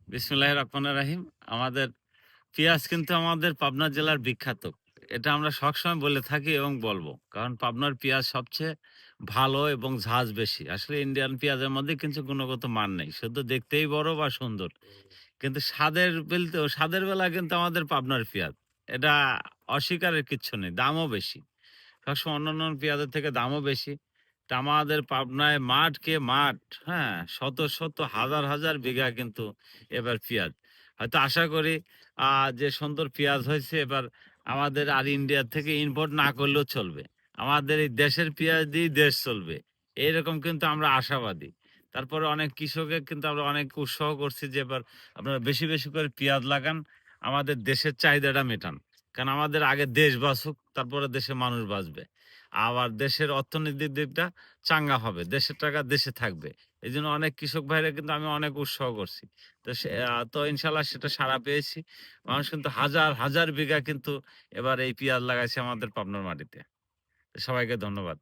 বিসমিল্লাহির রহমানির রহিম। আমাদের পেঁয়াজ কিন্তু আমাদের পাবনা জেলার বিখ্যাত। এটা আমরা সবসময় বলে থাকি এবং বলবো। কারণ পাবনার পেঁয়াজ সবচেয়ে ভালো এবং ঝাঁঝ বেশি। আসলে ইন্ডিয়ান পেঁয়াজের মধ্যে কিছু গুণগত মান নেই। শুধু দেখতেই বড় বা সুন্দর। কিন্তু স্বাদের বেলায় কিন্তু আমাদের পাবনার পেঁয়াজ। এটা অস্বীকারের কিচ্ছু নেই। দামও বেশি। সবসময় অন্যান্য পেঁয়াজের থেকে দামও বেশি। তা আমাদের পাবনায় মাঠকে মাঠ, হ্যাঁ? শত, শত হাজার, হাজার বিঘা কিন্তু এবার পেঁয়াজ। হয়তো আশা করি আ যে সুন্দর পেঁয়াজ হয়েছে এবার আমাদের আর ইন্ডিয়া থেকে ইম্পোর্ট না করলেও চলবে। আমাদের এই দেশের পেঁয়াজ দিয়েই দেশ চলবে। এইরকম কিন্তু আমরা আশাবাদী। তারপরে অনেক কৃষকের কিন্তু আমরা অনেক উৎসাহ করছি যে এবার আপনারা বেশি, বেশি করে পেঁয়াজ লাগান। আমাদের দেশের চাহিদাটা মেটান। কারণ আমাদের আগে দেশ বাঁচুক, তারপরে দেশের মানুষ বাঁচবে। আবার দেশের অর্থনৈতিক দিকটা চাঙ্গা হবে। দেশের টাকা দেশে থাকবে। এজন্য অনেক কৃষক ভাইরা কিন্তু আমি অনেক উৎসাহ করছি। তো ইনশাআল্লাহ সেটা সাড়া পেয়েছি। মানুষ কিন্তু হাজার, হাজার বিঘা কিন্তু এবার এই পিঁয়াজ লাগাইছে আমাদের পাবনার মাটিতে। সবাইকে ধন্যবাদ।